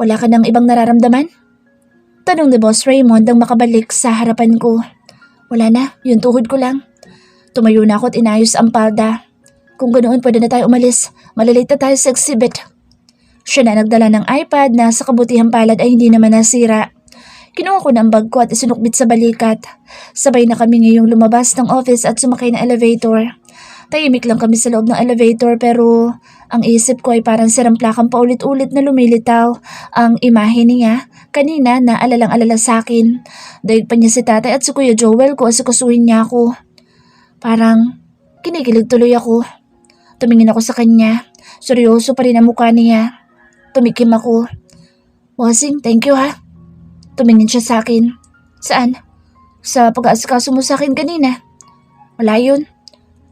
Wala ka ng ibang nararamdaman? Tanong ni Boss Raymond nang makabalik sa harapan ko. Wala na, yung tuhod ko lang. Tumayo na ako at inayos ang palda. Kung ganoon pwede na tayo umalis. Malilate na tayo sa exhibit. Siya na nagdala ng iPad na sa kabutihang palad ay hindi naman nasira. Kinuha ko ng bag ko at isinukbit sa balikat. Sabay na kami ngayong lumabas ng office at sumakay ng elevator. Tahimik lang kami sa loob ng elevator pero ang isip ko ay parang siramplakang paulit-ulit na lumilitaw ang imahe niya kanina na alalang-alala sa akin. Daig pa niya si tatay at si Kuya Joel ko asikasuhin niya ako. Parang kinikilig tuloy ako. Tumingin ako sa kanya. Seryoso pa rin ang mukha niya. Tumikim ako. Bossing, thank you ha. Tumingin siya sa akin. Saan? Sa pag-aasikaso mo sa akin kanina. Wala yun.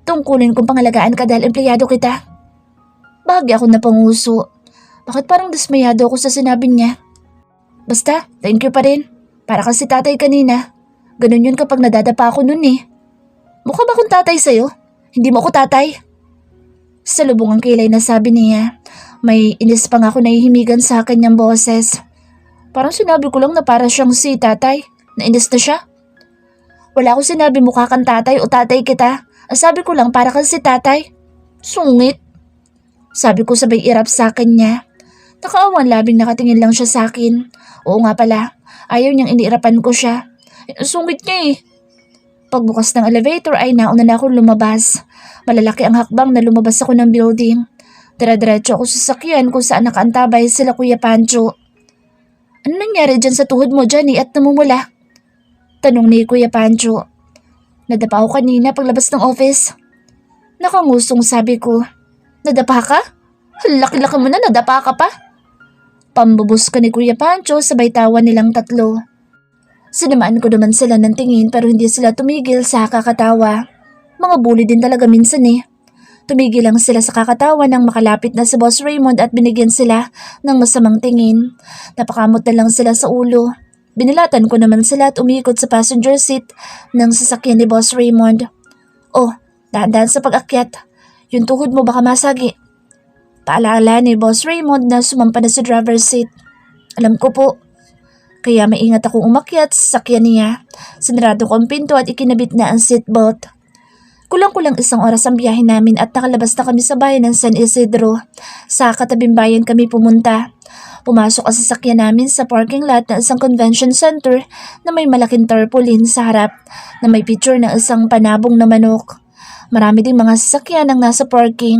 Tungkulin kong pangalagaan ka dahil empleyado kita. Bahagi ako na panguso. Bakit parang dismayado ako sa sinabi niya? Basta, thank you pa rin. Para kasi tatay kanina. Ganun yun kapag nadadapa ako nun eh. Mukha ba akong tatay sa'yo? Hindi mo ako tatay. Sa lubong ang kilay na sabi niya. May inis pa nga ako nahihimigan sa kanyang boses. Parang sinabi ko lang na para siyang si tatay. Nainis na siya. Wala akong sinabi mukha kang tatay o tatay kita. Ang sabi ko lang para kang si tatay. Sungit. Sabi ko sabay irap sa kanya. Nakaawan labing nakatingin lang siya sa akin. Oo nga pala. Ayaw niyang iniirapan ko siya. Sungit niya eh. Pagbukas ng elevator ay nauna na akong lumabas. Malalaki ang hakbang na lumabas ako ng building. Dire-diretso ako sa sakyan kung saan nakaantabay sila Kuya Pancho. Ano nangyari dyan sa tuhod mo, Johnny, at namumula? Tanong ni Kuya Pancho. Nadapa ako kanina paglabas ng office. Nakangusong sabi ko. Nadapa ka? Laki-laki mo na, nadapa ka pa? Pambubos ka ni Kuya Pancho sabay tawa nilang tatlo. Sinamaan ko naman sila ng tingin pero hindi sila tumigil sa kakatawa. Mga bully din talaga minsan eh. Tumigil lang sila sa kakatawa nang makalapit na si Boss Raymond at binigyan sila ng masamang tingin. Napakamot na lang sila sa ulo. Binilatan ko naman sila at umikot sa passenger seat ng sasakyan ni Boss Raymond. Oh, dahan-dahan sa pag-akyat. Yung tuhod mo baka masagi. Paalaala ni Boss Raymond na sumampa na sa driver's seat. Alam ko po. Kaya maingat akong umakyat sa sasakyan niya. Sinarado ko ang pinto at ikinabit na ang seatbelt. Kulang-kulang 1 oras ang biyahe namin at nakalabas na kami sa bayan ng San Isidro. Sa katabing bayan kami pumunta. Pumasok ang sasakyan namin sa parking lot ng isang convention center na may malaking tarpaulin sa harap na may picture ng isang panabong na manok. Marami ding mga sasakyan ang nasa parking.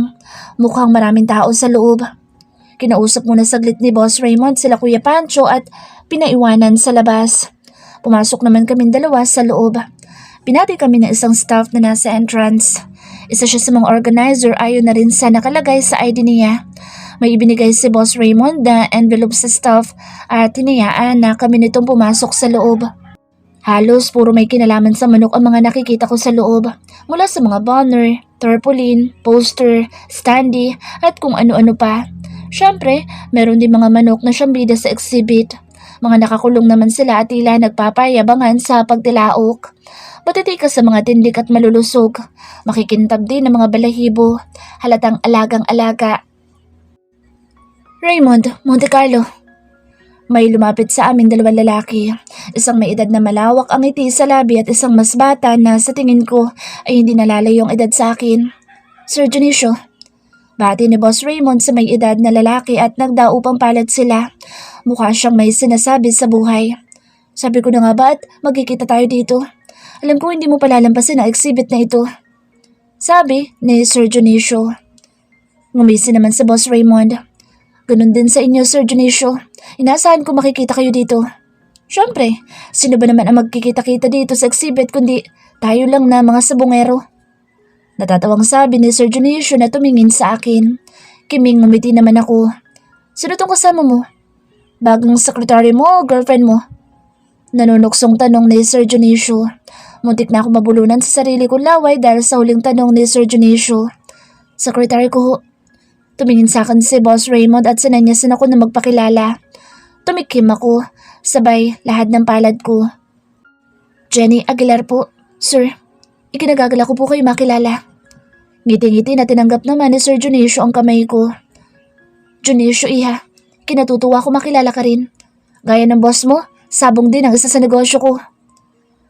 Mukhang maraming tao sa loob. Kinausap muna saglit ni Boss Raymond sila Kuya Pancho at pinaiwanan sa labas. Pumasok naman kaming dalawa sa loob. Pinati kami ng isang staff na nasa entrance. Isa siya sa mga organizer ayon na rin sa nakalagay sa ID niya. May ibinigay si Boss Raymond na envelope sa staff at tinayaan na kami nitong pumasok sa loob. Halos puro may kinalaman sa manok ang mga nakikita ko sa loob. Mula sa mga banner, tarpaulin, poster, standee at kung ano-ano pa. Siyempre, meron din mga manok na siyang bida sa exhibit. Mga nakakulong naman sila at tila nagpapayabangan sa pagtilaok. Matitikas sa mga tindik at malulusog. Makikintab din ng mga balahibo. Halatang alagang-alaga. Raymond, Monte Carlo. May lumapit sa aming 2 lalaki. Isang may edad na malawak ang ngiti sa labi at isang mas bata na sa tingin ko ay hindi nalalayong edad sa akin. Sir Dionisio. Bati ni Boss Raymond sa may edad na lalaki at nagdaupang palad sila. Mukha siyang may sinasabi sa buhay. Sabi ko na nga ba at magkikita tayo dito? Alam ko hindi mo palalampasin ang exhibit na ito. Sabi ni Sir Dionisio. Ngumisi naman si Boss Raymond. Ganun din sa inyo, Sir Dionisio. Inaasahan ko makikita kayo dito. Siyempre, sino ba naman ang magkikita-kita dito sa exhibit kundi tayo lang na mga sabongero? Natatawang sabi ni Sir Dionisio na tumingin sa akin. Kiming ngumiti naman ako. Sino tong kasama mo? Bagong sekretary mo o girlfriend mo? Nanunuksong tanong ni Sir Dionisio. Muntik na ako mabulunan sa sarili kong laway dahil sa huling tanong ni Sir Dionisio. Sekretary ko ho. Tumingin sa akin si Boss Raymond at sinanyasan ako na magpakilala. Tumikim ako, sabay lahat ng palad ko. Jenny Aguilar po. Sir, ikinagagala ko po kayo makilala. Ngiti-ngiti na tinanggap naman ni Sir Dionisio ang kamay ko. Dionisio iha, Kinatutuwa ko makilala ka rin. Gaya ng boss mo, sabong din ang isa sa negosyo ko.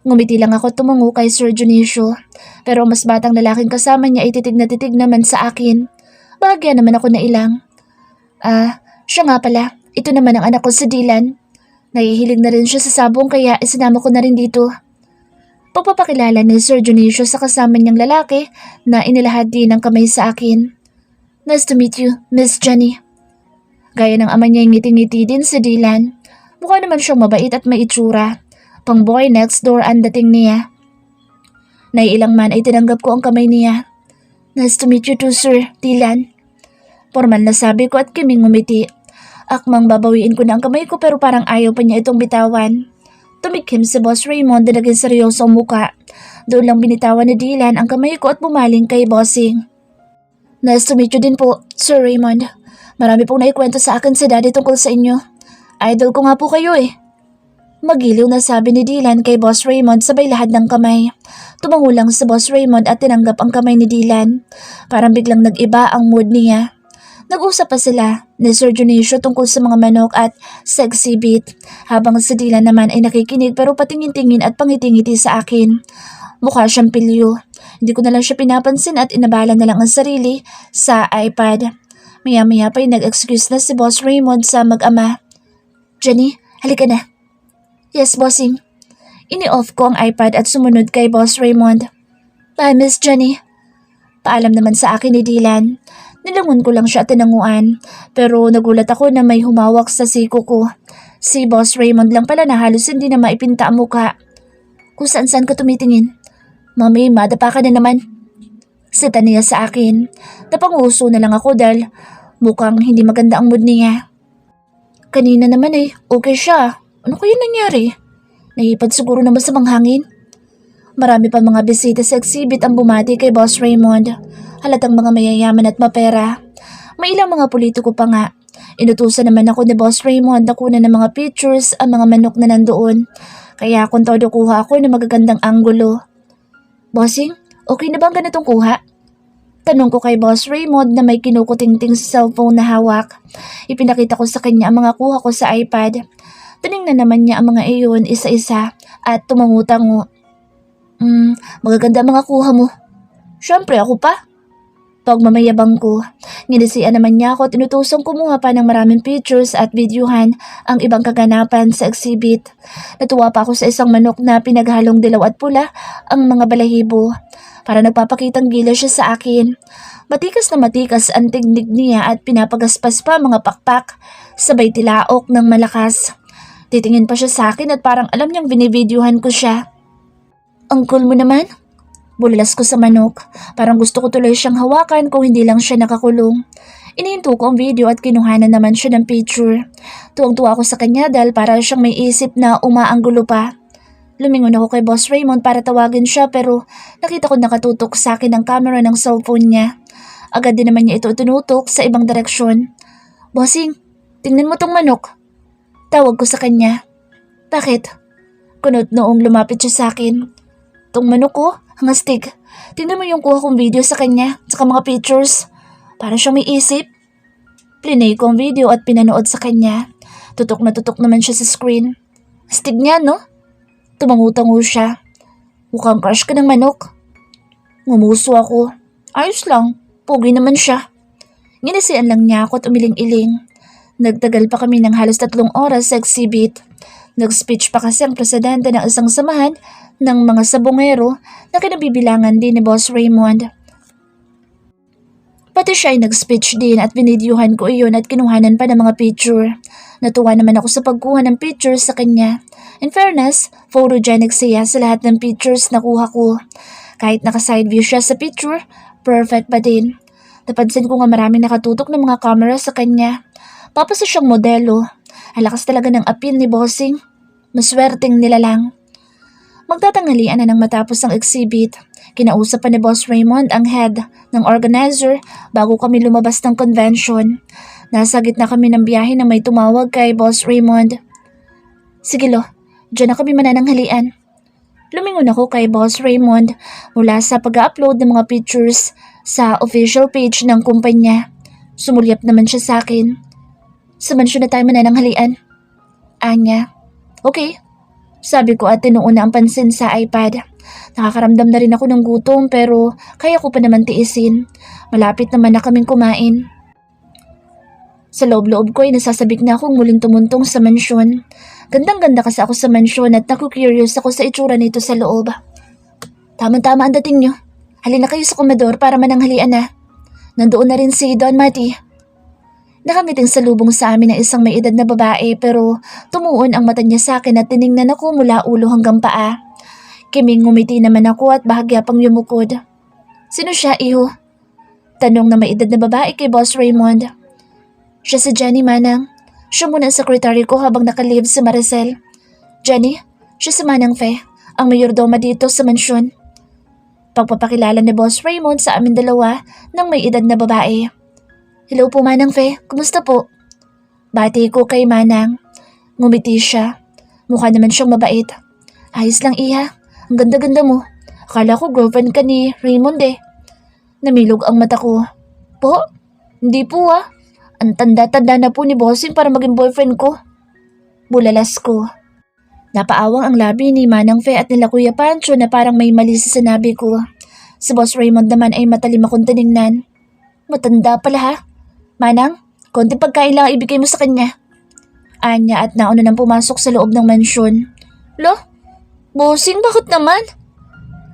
Ngumiti lang ako tumungo kay Sir Dionisio, pero mas batang lalaking kasama niya ay titig na titig naman sa akin. Bahagya naman ako na ilang. Siya nga pala, ito naman ang anak ko si Dylan. Nahihilig na rin siya sa sabong kaya isinama ko na rin dito. Pagpapakilala ni Sir Dionisio sa kasama niyang lalaki na inilahad din ng kamay sa akin. Nice to meet you, Miss Jenny. Gaya ng ama niya ngiti-ngiti din si Dylan. Mukha naman siyang mabait at may itsura. Pang boy next door ang dating niya. Naiilang man ay tinanggap ko ang kamay niya. Nice to meet you too, Sir Dylan. Formal na sabi ko at kiming ngumiti. Akmang babawiin ko na ang kamay ko pero parang ayaw pa niya itong bitawan. Tumikim si Boss Raymond na naging seryoso ang muka. Doon lang binitawan ni Dylan ang kamay ko at bumaling kay Bossing. Nice to meet you din po, Sir Raymond. Marami pong naikwento sa akin si Daddy tungkol sa inyo. Idol ko nga po kayo eh. Magiliw na sabi ni Dylan kay Boss Raymond sabay lahad ng kamay. Tumango lang si Boss Raymond at tinanggap ang kamay ni Dylan. Parang biglang nag-iba ang mood niya. Nag-usap pa sila ni Sir Dionisio tungkol sa mga manok at sa exhibit, habang si Dylan naman ay nakikinig pero patingin-tingin at pangitingiti sa akin. Mukha siyang pilyo. Hindi ko na lang siya pinapansin at inabala na lang ang sarili sa iPad. Maya-maya pa'y nag-excuse na si Boss Raymond sa mag-ama. Jenny, halika na. Yes, bossing. Ini-off ko ang iPad at sumunod kay Boss Raymond. Bye, Miss Jenny. Paalam naman sa akin ni Dylan. Nilangon ko lang siya at tinanguan, pero nagulat ako na may humawak sa siko ko. Si Boss Raymond lang pala na halos hindi na maipinta ang muka. Kung saan-saan ka tumitingin. Mami, madapa ka na naman. Sita niya sa akin. Napanguso na lang ako dahil mukhang hindi maganda ang mood niya. Kanina naman okay siya. Ano kaya nangyari? Nahipad siguro na masamang hangin? Marami pa mga bisita sa exhibit ang bumati kay Boss Raymond. Halatang mga mayayaman at mapera. May ilang mga politiko pa nga. Inutusan naman ako ni Boss Raymond na kunan ng mga pictures ang mga manok na nandoon. Kaya kung todo kuha ako ng magagandang anggulo. Bossing, okay na bang ganitong kuha? Tanong ko kay Boss Raymond na may kinukutingting sa cellphone na hawak. Ipinakita ko sa kanya ang mga kuha ko sa iPad. Tinignan naman niya ang mga iyon isa-isa at tumangutango. Magaganda ang mga kuha mo. Siyempre ako pa. Pagmamayabang ko, nginisian naman niya ako at inutusong kumuha pa ng maraming pictures at videohan ang ibang kaganapan sa exhibit. Natuwa pa ako sa isang manok na pinaghalong dilaw at pula ang mga balahibo. Para nagpapakitang gila siya sa akin. Matikas na matikas ang tignig niya at pinapagaspas pa mga pakpak, sabay tilaok ng malakas. Titingin pa siya sa akin at parang alam niyang binivideohan ko siya. Ang cool mo naman. Bulalas ko sa manok. Parang gusto ko tuloy siyang hawakan kung hindi lang siya nakakulong. Inihinto ko ang video at kinuhanan naman siya ng picture. Tuwang-tuwa ako sa kanya dahil para siyang may isip na umaanggulo pa. Lumingon ako kay Boss Raymond para tawagin siya pero nakita ko nakatutok sa akin ang camera ng cellphone niya. Agad din naman niya ito tinutok sa ibang direksyon. Bossing, tingnan mo tong manok. Tawag ko sa kanya. Bakit? Kunot noong lumapit siya sa akin. Tong manok ko, hangastig. Tingnan mo yung kuha kong video sa kanya, saka mga pictures. Para siyang may isip. Plinay ko ang video at pinanood sa kanya. Tutok na tutok naman siya sa screen. Astig niya, no? Tumangutango siya. Mukhang crush ka ng manok. Ngumuso ako. Ayos lang, pogi naman siya. Nginisian lang niya ako at umiling-iling. Nagtagal pa kami ng halos 3 oras sa exhibit. Nag-speech pa kasi ang presidente ng isang samahan ng mga sabongero na kinabibilangan din ni Boss Raymond. Pati siya ay nag-speech din at binidyohan ko iyon at kinuhanan pa ng mga picture. Natuwa naman ako sa pagkuha ng pictures sa kanya. In fairness, photogenic siya sa lahat ng pictures na kuha ko. Kahit naka-side view siya sa picture, perfect pa din. Napansin ko nga maraming nakatutok ng mga camera sa kanya. Papasa siyang modelo. Alakas talaga ng appeal ni Bossing. Maswerteng nila lang. Magtatanghalian na nang matapos ang exhibit. Kinausap pa ni Boss Raymond ang head ng organizer bago kami lumabas ng convention. Nasa gitna kami ng biyahe na may tumawag kay Boss Raymond. Sige lo, dyan na kami manananghalian. Lumingon ako kay Boss Raymond mula sa pag-upload ng mga pictures sa official page ng kumpanya. Sumulyap naman siya sa akin. Sa mansyon na tayo manananghalian. Anya. Okay. Sabi ko at tinuon na ang pansin sa iPad. Nakakaramdam na rin ako ng gutom pero kaya ko pa naman tiisin. Malapit naman na kaming kumain. Sa loob-loob ko ay nasasabik na akong muling tumuntong sa mansyon. Gandang-ganda kasi ako sa mansyon at naku-curious ako sa itsura nito sa loob. Tama-tama ang dating nyo. Halina kayo sa komedor para mananghalian na. Nandoon na rin si Don Matty. Nakangiting salubong sa amin ng isang may edad na babae pero tumuon ang mata niya sa akin at tiningnan ako mula ulo hanggang paa. Kiming ngumiti naman ako at bahagya pang yumukod. Sino siya, iho? Tanong na may edad na babae kay Boss Raymond. Siya si Jenny, Manang. Siya muna ang sekretary ko habang naka-leave si Maricel. Jenny, siya si Manang Fe, ang mayordoma dito sa mansyon. Pagpapakilala ni Boss Raymond sa amin dalawa ng may edad na babae. Hello po, Manang Fe. Kumusta po? Bati ko kay Manang. Ngumiti siya. Mukha naman siyang mabait. Ayos lang, iha. Ang ganda-ganda mo. Akala ko girlfriend ka ni Raymond eh. Namilog ang mata ko. Po? Hindi po ah. Ang tanda-tanda na po ni Bossing para maging boyfriend ko. Bulalas ko. Napaawang ang labi ni Manang Fe at nila Kuya Pancho na parang may mali sa sinabi ko. Si Boss Raymond naman ay matalim akong tinignan. Matanda pala ha. Manang, konting pagkain lang ibigay mo sa kanya. Anya at nauna nang pumasok sa loob ng mansyon. Lo? Bossing, bakit naman?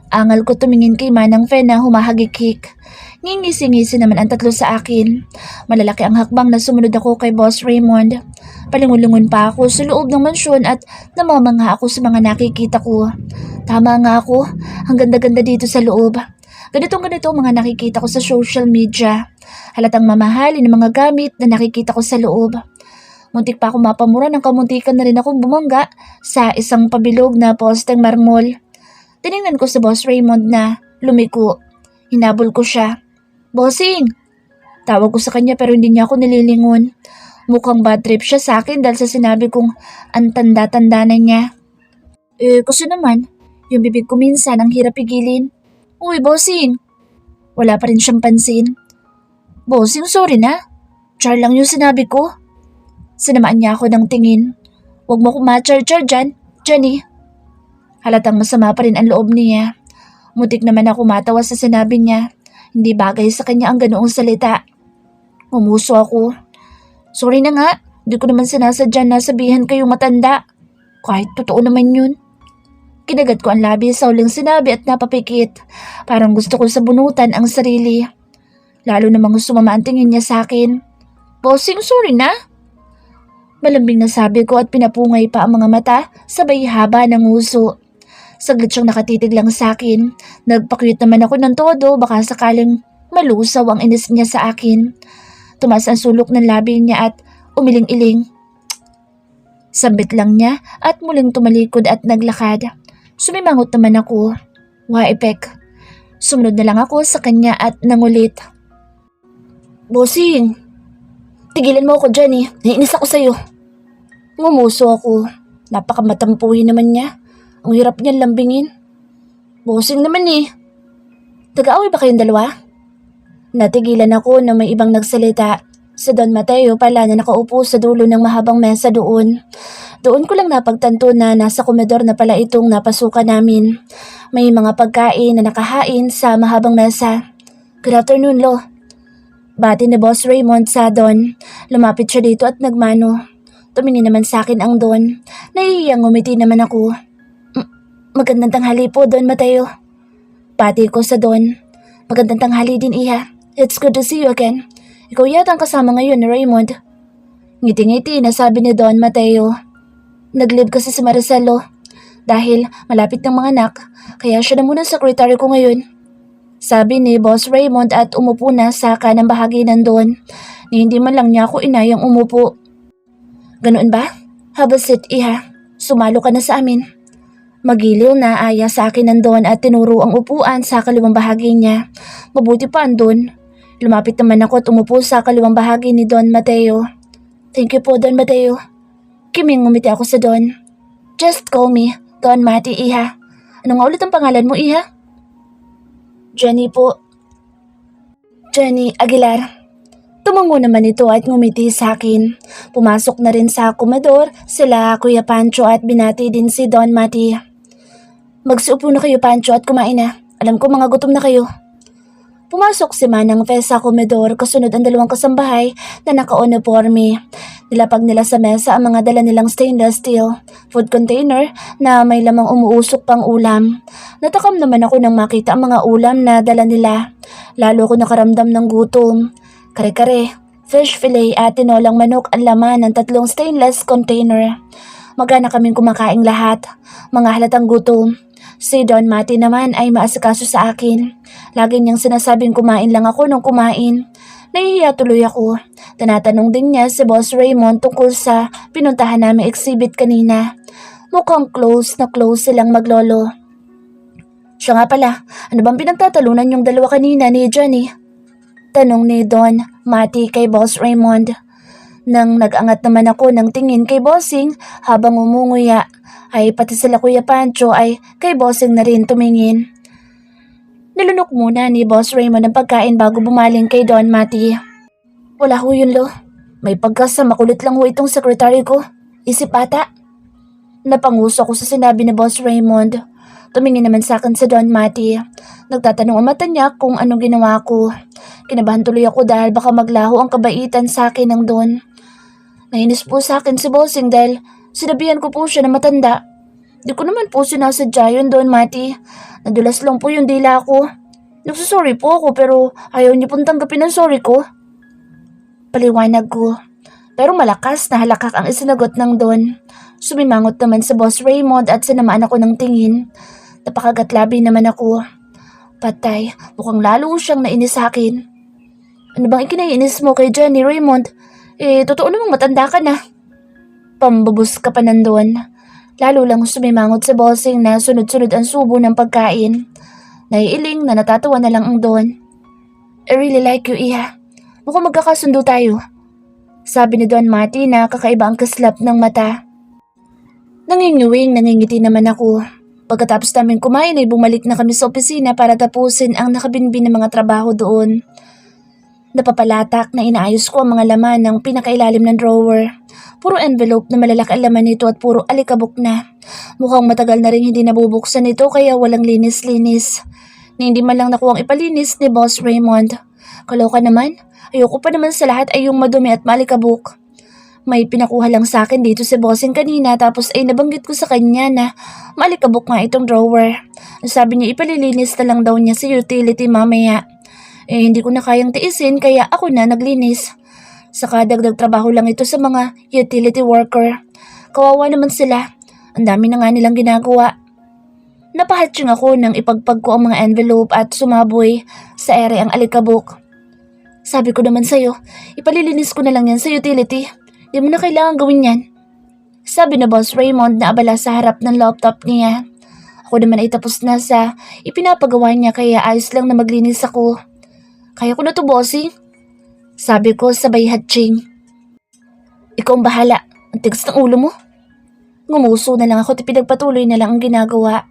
Angal ko tumingin kay Manang Fe na humahagikik. Ngingisi-ngisi naman ang tatlo sa akin. Malalaki ang hakbang na sumunod ako kay Boss Raymond. Palingon-lingon pa ako sa loob ng mansyon at namamangha ako sa mga nakikita ko. Tama nga ako, ang ganda-ganda dito sa loob. Ganitong-ganito ang mga nakikita ko sa social media. Halatang mamahalin ng mga gamit na nakikita ko sa loob. Muntik pa ako mapamura ng kamuntikan na rin akong bumangga sa isang pabilog na posteng marmol. Tiningnan ko sa Boss Raymond na lumiko. Hinabol ko siya. Bossing! Tawag ko sa kanya pero hindi niya ako nililingon. Mukhang bad trip siya sa akin dahil sa sinabi kong ang tanda-tanda na niya. Kasi naman, yung bibig ko minsan ang hirap pigilin. Uy, Bossing! Wala pa rin siyang pansin. Bossing, sorry na. Char lang yung sinabi ko. Sinamaan niya ako ng tingin. Huwag mo akong ma-char-char dyan, Jenny. Halatang masama pa rin ang loob niya. Mutik naman ako matawa sa sinabi niya. Hindi bagay sa kanya ang ganoong salita. Umuso ako. Sorry na nga, di ko naman sinasadya na sabihan kayong matanda. Kahit totoo naman yun. Kinagat ko ang labi sa huling sinabi at napapikit. Parang gusto ko sabunutan ang sarili. Lalo namang sumama ang tingin niya sa akin. Bossing, sorry na. Malambing na sabi ko at pinapungay pa ang mga mata sabay haba ng uso. Saglit siyang nakatitig lang sa akin. Nagpakyut naman ako ng todo baka sakaling malusaw ang inis niya sa akin. Tumaas ang sulok ng labi niya at umiling-iling. Sambit lang niya at muling tumalikod at naglakad. Sumimangot naman ako. Waipek. Sumunod na lang ako sa kanya at nangulit. Bossing! Tigilan mo ako dyan eh. Naiinis ako sa'yo. Ngumuso ako. Napakamatampuhin naman niya. Ang hirap niyan lambingin. Bossing naman eh. Taga-away ba kayong dalawa? Natigilan ako na may ibang nagsalita. Si Don Mateo pala na nakaupo sa dulo ng mahabang mesa doon. Doon ko lang napagtanto na nasa komedor na pala itong napasukan namin. May mga pagkain na nakahain sa mahabang mesa. Good afternoon, Lo. Bati ni Boss Raymond sa Don. Lumapit siya dito at nagmano. Tumingin naman sa akin ang Don. Nahihiyang ngumiti naman ako. Magandang tanghali po, Don Mateo. Bati ko sa Don. Magandang tanghali din, Iha. It's good to see you again. Ikaw yata ang kasama ngayon ni Raymond. Ngiti-ngiti na sabi ni Don Mateo. Nag-leave kasi si Maricelo. Dahil malapit ng mga anak, kaya siya na muna secretary ko ngayon. Sabi ni Boss Raymond at umupo na sa kanang bahagi ng Don. Ni hindi man lang niya ako inayang umupo. Ganoon ba? Have a seat, Iha. Sumalo ka na sa amin. Magiliw na aya sa akin ng Don at tinuro ang upuan sa kaliwang bahagi niya. Mabuti pa ang Don. Lumapit naman ako at umupo sa kaliwang bahagi ni Don Mateo. Thank you po, Don Mateo. Kiming ngumiti ako sa Don. Just call me Don Matty, Iha. Ano nga ulit ang pangalan mo, Iha? Jenny po. Jenny Aguilar. Tumango naman ito at ngumiti sa akin. Pumasok na rin sa komedor sila Kuya Pancho at binati din si Don Mati. Magsiupo na kayo Pancho at kumain na. Alam ko mga gutom na kayo. Pumasok si Manang Fe sa komedor kasunod ang dalawang kasambahay na naka-uniforme. Nilapag nila sa mesa ang mga dala nilang stainless steel food container na may lamang umuusok pang ulam. Natakam naman ako nang makita ang mga ulam na dala nila. Lalo ko nakaramdam ng gutom. Kare-kare, fish fillet at tinolang manok ang laman ng 3 stainless container. Magana kaming kumakaing lahat, mga halatang gutom. Si Don Mati naman ay maasikaso sa akin. Lagi niyang sinasabing kumain lang ako nung kumain. Nahihiya tuloy ako. Tinatanong din niya si Boss Raymond tungkol sa pinuntahan namin exhibit kanina. Mukhang close na close silang maglolo. Siya nga pala, ano bang pinagtatalunan yung dalawa kanina ni Johnny? Tanong ni Don Mati kay Boss Raymond. Nang nag-angat naman ako ng tingin kay Bossing habang umunguya, ay pati sila Kuya Pancho ay kay Bossing na rin tumingin. Nilunok muna ni Boss Raymond ang pagkain bago bumaling kay Don Mati. Wala ho yun lo. May pagkasa makulit lang ho itong sekretary ko. Isip ata. Napanguso ko sa sinabi ni Boss Raymond. Tumingin naman sa akin si Don Mati. Nagtatanong ang mata niya kung anong ginawa ko. Kinabahan tuloy ako dahil baka maglaho ang kabaitan sa akin ng Don. Nainis po sa akin si Bossing dahil sinabihan ko po siya na matanda. Di ko naman po sinasadya yun, Don Mati. Nadulas lang po yung dila ko. Nagsusorry po ako pero ayaw niyo pong tanggapin ang sorry ko. Paliwanag ko. Pero malakas na halakak ang isinagot ng Don. Sumimangot naman si Boss Raymond at sinamaan ako ng tingin. Napakagatlabi naman ako. Patay, mukhang lalo siyang nainis sa akin. Ano bang ikinainis mo kay Jenny Raymond? Totoo namang matanda ka na. Pambubus ka pa nandun. Lalo lang sumimangot sa Bossing na sunod-sunod ang subo ng pagkain. Naiiling na natatawa na lang ang Don. I really like you, Iha. Mukhang magkakasundo tayo. Sabi ni Don Mati na kakaiba ang kaslap ng mata. Nangingiwing, nangingiti naman ako. Pagkatapos namin kumain ay bumalik na kami sa opisina para tapusin ang nakabinbin ng mga trabaho doon. Napapalatak na inaayos ko ang mga laman ng pinakailalim ng drawer. Puro envelope na malalaki ang laman nito at puro alikabok na. Mukhang matagal na rin hindi nabubuksan ito kaya walang linis-linis. Ni hindi man lang nakuwang ipalinis ni Boss Raymond. Kaloka naman, ayoko pa naman sa lahat ay yung madumi at malikabok. May pinakuha lang sa akin dito si Bossing kanina tapos ay nabanggit ko sa kanya na malikabok nga itong drawer. Sabi niya ipalilinis na lang daw niya sa utility mamaya. Hindi ko na kayang tiisin kaya ako na naglinis. Saka dagdag trabaho lang ito sa mga utility worker. Kawawa naman sila. Ang dami na nga nilang ginagawa. Napahatching ako nang ipagpag ko ang mga envelope at sumaboy sa ere ang alikabok. Sabi ko naman sa'yo, ipalilinis ko na lang yan sa utility. Di mo na kailangan gawin yan. Sabi na Boss Raymond na abala sa harap ng laptop niya. Ako naman ay tapos na sa ipinapagawa niya kaya ayos lang na maglinis ako. Kaya ko na to, Bossing. Sabi ko sabay hatching. Ikaw ang bahala. Ang tigas ng ulo mo. Ngumuso na lang ako at pinagpatuloy na lang ang ginagawa.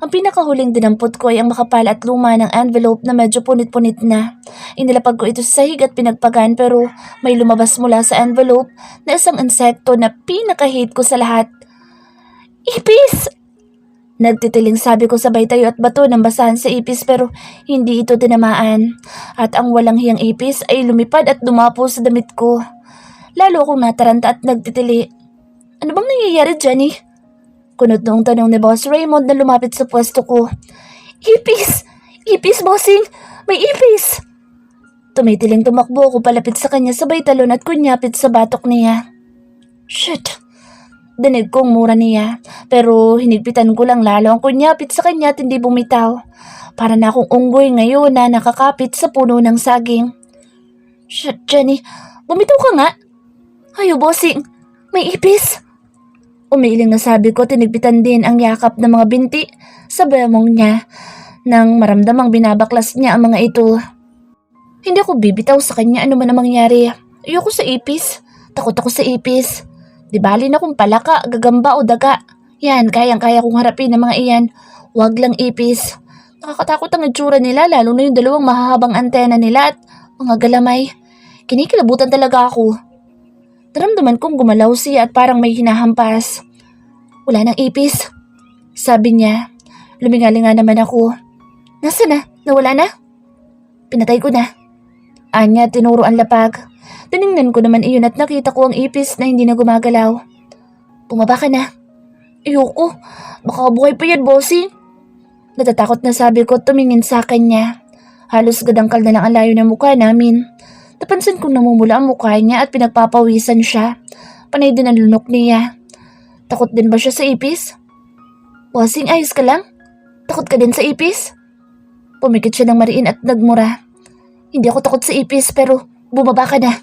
Ang pinakahuling dinampot ko ay ang makapal at luma ng envelope na medyo punit-punit na. Inilapag ko ito sa sahig at pinagpagan pero may lumabas mula sa envelope na isang insekto na pinaka-hate ko sa lahat. Ipis! Nagtitiling sabi ko sabay tayo at bato ng basahan sa ipis pero hindi ito tinamaan. At ang walang hiyang ipis ay lumipad at dumapo sa damit ko. Lalo akong nataranta at nagtitili. Ano bang nangyayari, Jenny? Kunot noong tanong ni Boss Raymond na lumapit sa pwesto ko. Ipis! Ipis, Bossing! May ipis! Tumitiling tumakbo ako palapit sa kanya sabay talon at kunyapit sa batok niya. Shit! Dinig kong mura niya pero hinigpitan ko lang lalo ang kunyapit sa kanya at hindi bumitaw. Para na akong unggoy ngayon na nakakapit sa puno ng saging. Shit, Jenny! Bumitaw ka nga! Ayo, Bossing! May ipis! Umiiling na sabi ko, tinigpitan din ang yakap ng mga binti sa bemong niya nang maramdamang binabaklas niya ang mga ito. Hindi ako bibitaw sa kanya ano man ang mangyari. Ayoko sa ipis. Takot ako sa ipis. Di bali na kung palaka, gagamba o daga. Yan, kayang-kaya kong harapin ang mga iyan. Huwag lang ipis. Nakakatakot ang itsura nila lalo na yung dalawang mahahabang antena nila at mga galamay. Kinikilabutan talaga ako. Naramdaman kong gumalaw siya at parang may hinahampas. Wala nang ipis. Sabi niya. Lumingali nga naman ako. Nasa na? Nawala na? Pinatay ko na. Anya, tinuro ang lapag. Tiningnan ko naman iyon at nakita ko ang ipis na hindi na gumagalaw. Bumaba ka na. Ayoko. Baka buhay pa yan, bossing. Natatakot na sabi ko tumingin sa kanya. Halos gadangkal na lang ang layo ng mukha namin. Napansin kong namumula ang mukha niya at pinagpapawisan siya. Panay din ang lunok niya. Takot din ba siya sa ipis? Bossing, ayos ka lang? Takot ka din sa ipis? Pumikit siya ng mariin at nagmura. Hindi ako takot sa ipis pero bumaba ka na.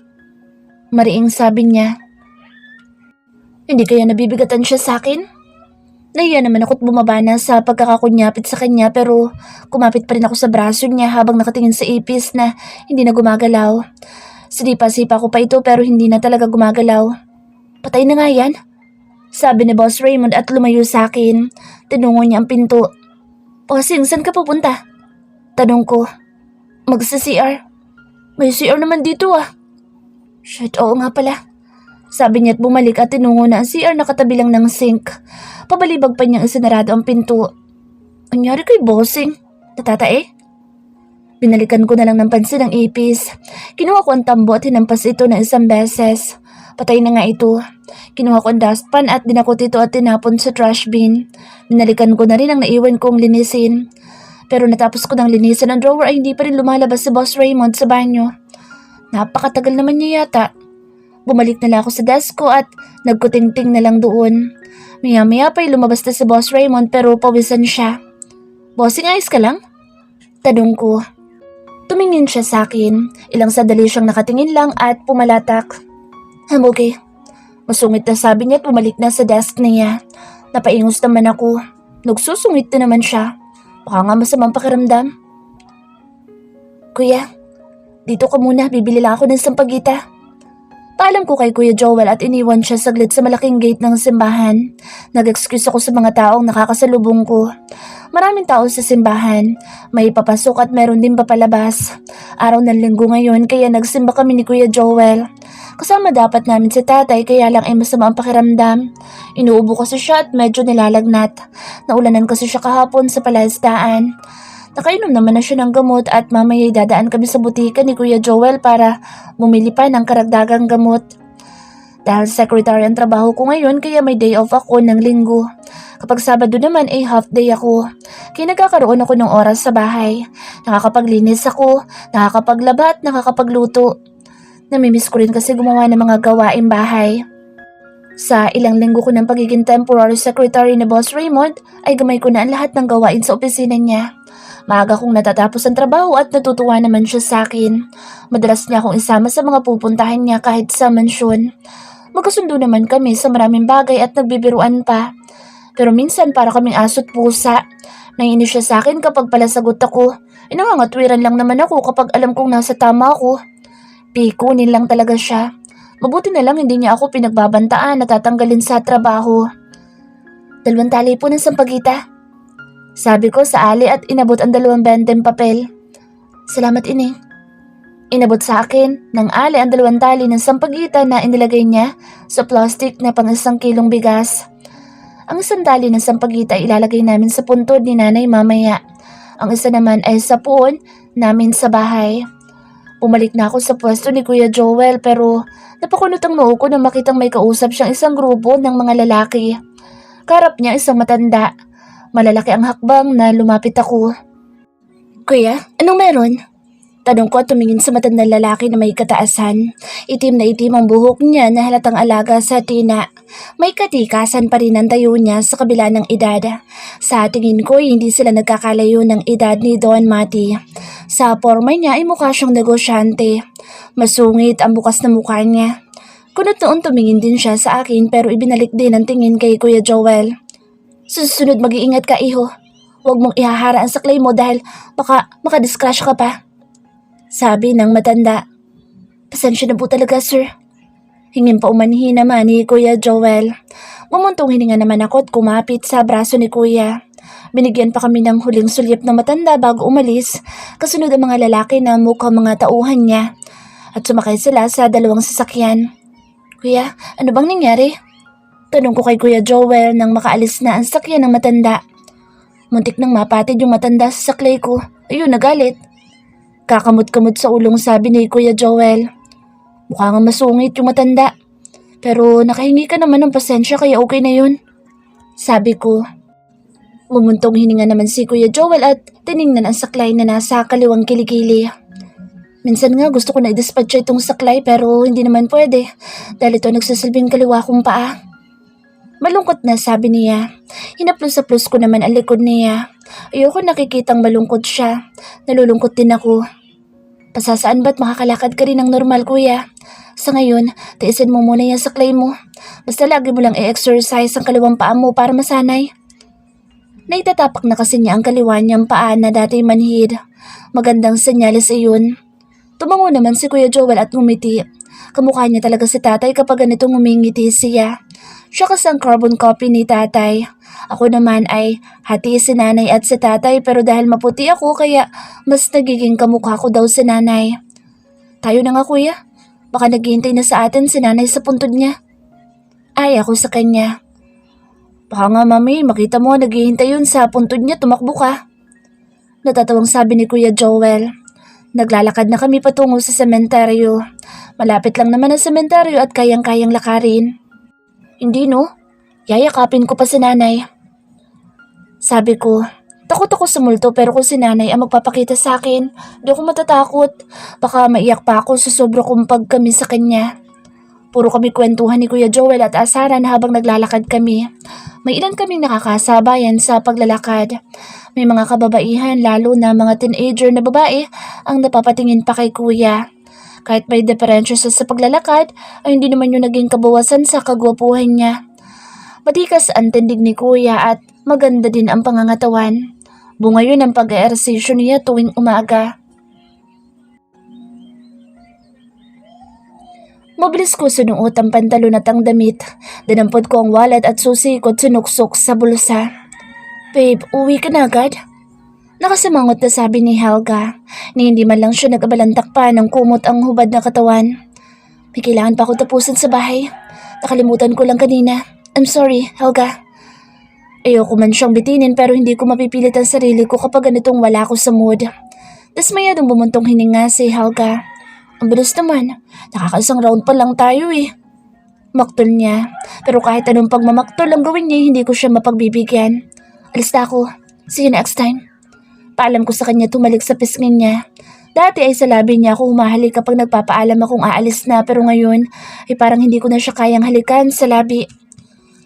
Mariing sabi niya. Hindi kaya nabibigatan siya sa akin? Nahiya naman ako't bumaba na sa pagkakakunyapit sa kanya pero kumapit pa rin ako sa braso niya habang nakatingin sa ipis na hindi na gumagalaw. Sinipa-sipa ko pa ito pero hindi na talaga gumagalaw. Patay na nga yan. Sabi ni Boss Raymond at lumayo sa akin. Tinungo niya ang pinto. Bossing, saan ka pupunta? Tanong ko. Magsa-CR. May CR naman dito ah. Shit, oo nga pala. Sabi niya at bumalik at tinungo na ang CR na katabi lang ng sink. Pabalibag pa niyang isinarado ang pinto. Anyari kay bossing? Natatae? Binalikan ko na lang ng pansin ang ipis. Kinuha ko ang tambo at hinampas ito na isang beses. Patay na nga ito. Kinuha ko ang dustpan at dinakot ito at tinapon sa trash bin. Binalikan ko na rin ang naiwan kong linisin. Pero natapos ko ng linisan ang drawer ay hindi pa rin lumalabas si Boss Raymond sa banyo. Napakatagal naman niya yata. Bumalik na lang ako sa desk ko at nagkutingting na lang doon. Maya-maya pa'y lumabas na si Boss Raymond pero pawisan siya. Bossing, ayos ka lang? Tanong ko. Tumingin siya sa akin. Ilang sandali siyang nakatingin lang at pumalatak. I'm okay. Masungit na sabi niya at bumalik na sa desk niya. Napaingos naman ako. Nagsusungit na naman siya. Baka nga masamang pakiramdam. Kuya, dito ka muna. Bibili lang ako ng sampagita. Paalam ko kay Kuya Joel at iniwan siya saglit sa malaking gate ng simbahan. Nag-excuse ako sa mga taong nakakasalubong ko. Maraming tao sa simbahan. May papasok at meron din papalabas. Araw ng linggo ngayon kaya nagsimba kami ni Kuya Joel. Kasama dapat namin si tatay kaya lang ay masama ang pakiramdam. Inuubo kasi siya at medyo nilalagnat. Naulanan kasi siya kahapon sa palaisdaan. Nakainom naman na siya ng gamot at mamaya dadaan kami sa butika ni Kuya Joel para bumili pa ng karagdagang gamot. Dahil secretary ang trabaho ko ngayon kaya may day off ako ng linggo. Kapag Sabado naman ay half day ako. Kaya nagkakaroon ako ng oras sa bahay. Nakakapaglinis ako, nakakapaglaba at nakakapagluto. Namimiss ko rin kasi gumawa ng mga gawaing bahay. Sa ilang linggo ko ng pagiging temporary secretary ni Boss Raymond ay gamay ko na ang lahat ng gawain sa opisina niya. Maaga kong natatapos ang trabaho at natutuwa naman siya sa akin. Madalas niya akong isama sa mga pupuntahan niya kahit sa mansyon. Magkasundo naman kami sa maraming bagay at nagbibiruan pa. Pero minsan para kaming aso't pusa. Naiinis siya sa akin kapag palasagot ako. Nangangatwiran lang naman ako kapag alam kong nasa tama ako. Pikunin lang talaga siya. Mabuti na lang hindi niya ako pinagbabantaan at tatanggalin sa trabaho. 2 tali po ng sampagita. Sabi ko sa ali at inabot ang 2 papel. Salamat, Ining. Inabot sa akin ng ali ang 2 tali ng sampagita na inilagay niya sa plastic na pang 1 kilong bigas. Ang 1 tali ng sampagita ilalagay namin sa puntod ni nanay mamaya. Ang isa naman ay sa puon namin sa bahay. Umalik na ako sa pwesto ni Kuya Joel pero napakunot ang noo ko nang makitang may kausap siyang isang grupo ng mga lalaki. Karap niya isang matanda. Malalaki ang hakbang na lumapit ako. Kuya, anong meron? Tanong ko at tumingin sa matandang lalaki na may kataasan. Itim na itim ang buhok niya na halatang alaga sa tina. May katikasan pa rin ang tayo niya sa kabila ng edad. Sa tingin ko hindi sila nagkakalayo ng edad ni Don Mati. Sa forma niya ay mukha siyang negosyante. Masungit ang bukas na mukha niya. Kunot noon tumingin din siya sa akin pero ibinalik din ang tingin kay Kuya Joel. Susunod mag-iingat ka, iho. Huwag mong ihahara ang saklay mo dahil baka makadiscrash ka pa. Sabi ng matanda. Pasensya na po talaga, sir. Hingin pa umanhin naman ni Kuya Joel. Mumuntong hininga naman ako at kumapit sa braso ni Kuya. Binigyan pa kami ng huling sulyap ng matanda bago umalis. Kasunod ang mga lalaki na mukhang mga tauhan niya. at sumakay sila sa dalawang sasakyan. Kuya, ano bang nangyari? Tanong ko kay Kuya Joel nang makaalis na ang sakyan ng matanda. Muntik nang mapatid yung matanda sa saklay ko. Ayun, nagalit. Kakamot-kamot sa ulong sabi ni Kuya Joel. Mukha nga masungit yung matanda. Pero nakahingi ka naman ng pasensya kaya okay na yun. Sabi ko. Mumuntong hininga naman si Kuya Joel at tiningnan ang saklay na nasa kaliwang kilikili. Minsan nga gusto ko na i-dispatch itong saklay pero hindi naman pwede dahil ito nagsasalbing kaliwa kong paa. Malungkot na sabi niya. Hinaplos-aplos ko naman ang likod niya. Ayoko nakikitang malungkot siya. Nalulungkot din ako. Pasasaan ba't makakalakad ka rin ng normal kuya? Sa ngayon, tiisin mo muna yung saklay mo. Basta lagi mo lang i-exercise ang kaliwang paa mo para masanay. Naitatapak na kasi niya ang kaliwa niyang paa na dati manhid. Magandang senyales iyon. Tumango naman si Kuya Joel at ngumiti. Kamukha niya talaga si tatay kapag ganito ngumingiti siya. Siya kasi ang carbon copy ni tatay. Ako naman ay hati si nanay at si tatay pero dahil maputi ako kaya mas nagiging kamukha ko daw si nanay. Tayo na nga kuya. Baka naghihintay na sa atin si nanay sa puntod niya. Ay ako sa kanya. Baka nga mami, makita mo naghihintay yun sa puntod niya, tumakbo ka. Natatawang sabi ni Kuya Joel. Naglalakad na kami patungo sa sementeryo. Malapit lang naman ang sementeryo at kayang-kayang lakarin. Hindi no, yayakapin ko pa si nanay. Sabi ko, takot ako sa multo pero kung si nanay ang magpapakita sa akin, di ako matatakot. Baka maiyak pa ako sa sobra kong pagkami sa kanya. Puro kami kwentuhan ni Kuya Joel at asaran habang naglalakad kami. May ilan kaming nakakasabayan sa paglalakad. May mga kababaihan lalo na mga teenager na babae ang napapatingin pa kay Kuya. Kahit may diferensya sa paglalakad ay hindi naman yung naging kabawasan sa kagwapuhan niya. Matikas ang tindig ni Kuya at maganda din ang pangangatawan. Bunga yun ang pag-eehersisyo niya tuwing umaga. Mabilis ko sinuot ang pantalon at ang damit. Dinampot ko ang wallet at susi ko at sinuksok sa bulsa. Babe, uwi ka na agad? Nakasimangot na sabi ni Helga, ni hindi man lang siya nag-abalantak pa ng kumot ang hubad na katawan. May kailangan pa ako tapusin sa bahay. Nakalimutan ko lang kanina. I'm sorry, Helga. Ayoko man siyang bitinin pero hindi ko mapipilit ang sarili ko kapag ganitong wala ako sa mood. Dasmayadong bumuntong hininga si Helga. Ang bilis naman, nakakaisang round pa lang tayo eh. Maktol niya, pero kahit anong pagmamaktol ang gawin niya, hindi ko siya mapagbibigyan. Alis na ako. See you next time. Paalam ko sa kanya tumalik sa pisngin niya. Dati ay sa labi niya ako humahalik kapag nagpapaalam akong aalis na pero ngayon ay parang hindi ko na siya kayang halikan sa labi.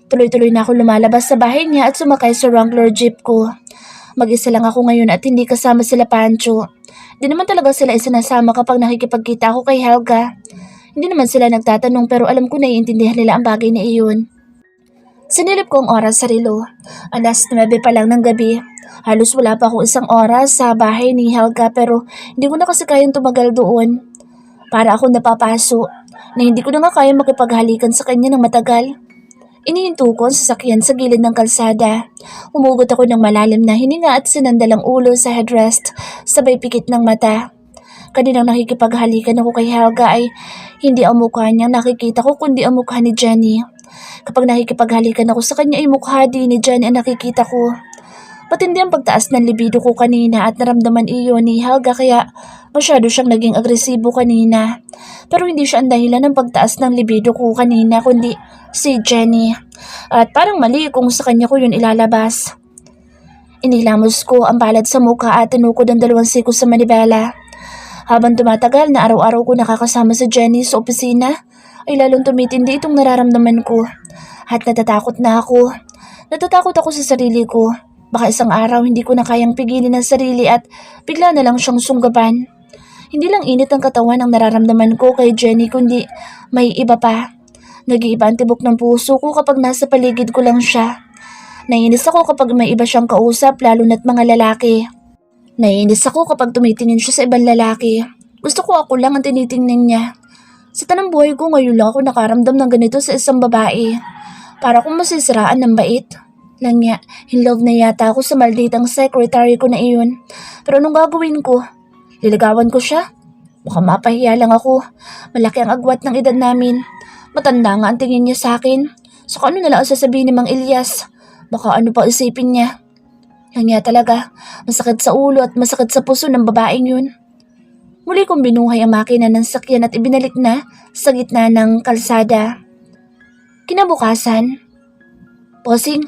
Tuloy-tuloy na ako lumalabas sa bahay niya at sumakay sa Wrangler jeep ko. Mag-isa lang ako ngayon at hindi kasama sila Pancho. Di naman talaga sila isinasama kapag nakikipagkita ako kay Helga. Hindi naman sila nagtatanong pero alam ko naiintindihan nila ang bagay na iyon. Sinilip ko ang oras sa relo. Alas 9 pa lang ng gabi. Halos wala pa akong isang oras sa bahay ni Helga pero hindi ko na kasi kayang tumagal doon. Para ako napapaso na hindi ko na nga kayang makipaghalikan sa kanya ng matagal. Inihinto ko ang sasakyan sa gilid ng kalsada. Umugot ako ng malalim na hininga at sinandalang ulo sa headrest, sabay pikit ng mata. Kaninang nakikipaghalikan ako kay Helga ay hindi ang mukha niyang nakikita ko kundi ang mukha ni Jenny. Kapag nakikipaghalikan ako sa kanya ay mukha din ni Jenny ang nakikita ko. Patindi ang pagtaas ng libido ko kanina at naramdaman iyon ni Helga kaya masyado siyang naging agresibo kanina. Pero hindi siya ang dahilan ng pagtaas ng libido ko kanina kundi si Jenny. At parang mali kung sa kanya ko yun ilalabas. Inilamos ko ang palad sa mukha at tinukod ang 2 siko sa manibela. Habang tumatagal na araw-araw ko nakakasama si Jenny sa opisina, ay lalong tumitindi itong nararamdaman ko. At natatakot na ako. Natatakot ako sa sarili ko. Baka isang araw hindi ko na kayang pigilin ang sarili at bigla na lang siyang sunggaban. Hindi lang init ang katawan ang nararamdaman ko kay Jenny kundi may iba pa. Nag-iiba ang tibok ng puso ko kapag nasa paligid ko lang siya. Naiinis ako kapag may iba siyang kausap lalo na't mga lalaki. Naiinis ako kapag tumitingin siya sa ibang lalaki. Gusto ko ako lang ang tinitingnan niya. Sa tanang buhay ko ngayon lang ako nakaramdam ng ganito sa isang babae. Para akong masisiraan ng bait. Lang niya, in love na yata ako sa malditang secretary ko na iyon. Pero anong gagawin ko? Liligawan ko siya? Baka mapahiya lang ako. Malaki ang agwat ng edad namin. Matanda nga ang tingin niya sa akin. Saka ano na lang ang sasabihin ni Mang Ilyas? Baka ano pa isipin niya? Yan nga talaga, masakit sa ulo at masakit sa puso ng babaeng yun. Muli kong binuhay ang makina ng sakyan at ibinalik na sa gitna ng kalsada. Kinabukasan, Bossing,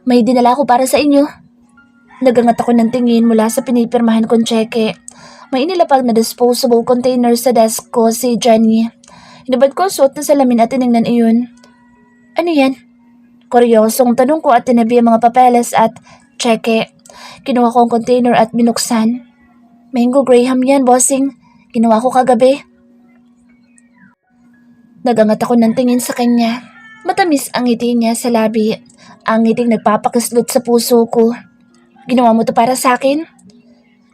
may dinala ako para sa inyo. Nagangat ako ng tingin mula sa pinipirmahan kong tseke. May inilapag na disposable container sa desk ko si Jenny. Hinabad ko ang suot na salamin at tinignan iyon. Ano yan? Kuryosong tanong ko at tinabi ang mga papeles at tseke. Kinuha ko ang container at binuksan. Mango Graham yan, Bossing. Ginawa ko kagabi. Nagangat ako ng tingin sa kanya. Matamis ang ngiti niya sa labi. Ang ngiting nagpapakislot sa puso ko. Ginawa mo to para sa akin?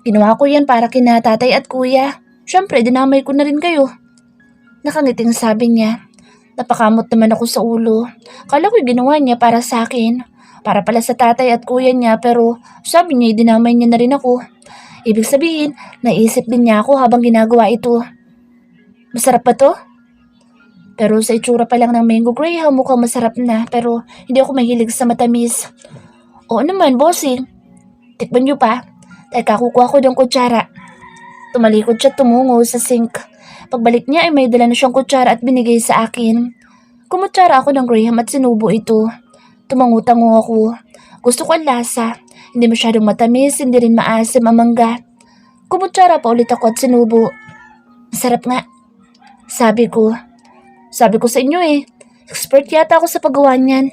Ginawa ko yan para kina tatay at kuya. Siyempre, dinamay ko na rin kayo. Nakangiting sabi niya. Napakamot naman ako sa ulo. Kala ko ginawa niya para sa akin. Para pala sa tatay at kuya niya pero sabi niya dinamay niya na rin ako. Ibig sabihin, naisip din niya ako habang ginagawa ito. Masarap ba to? Pero sa itsura pa lang ng mango graham mukhang masarap na pero hindi ako mahilig sa matamis. Oo naman, bossing. Tikman niyo pa. Teka, kukuha ko ng kutsara. Tumalikod siya tumungo sa sink. Pagbalik niya ay may dala na siyang kutsara at binigay sa akin. Kumutsara ako ng graham at sinubo ito. Tumangutango ako. Gusto ko ang lasa. Hindi masyadong matamis, hindi rin maasim ang mangga. Kumutsara pa ulit ako at sinubo. Masarap nga. Sabi ko sa inyo expert yata ako sa paggawa niyan.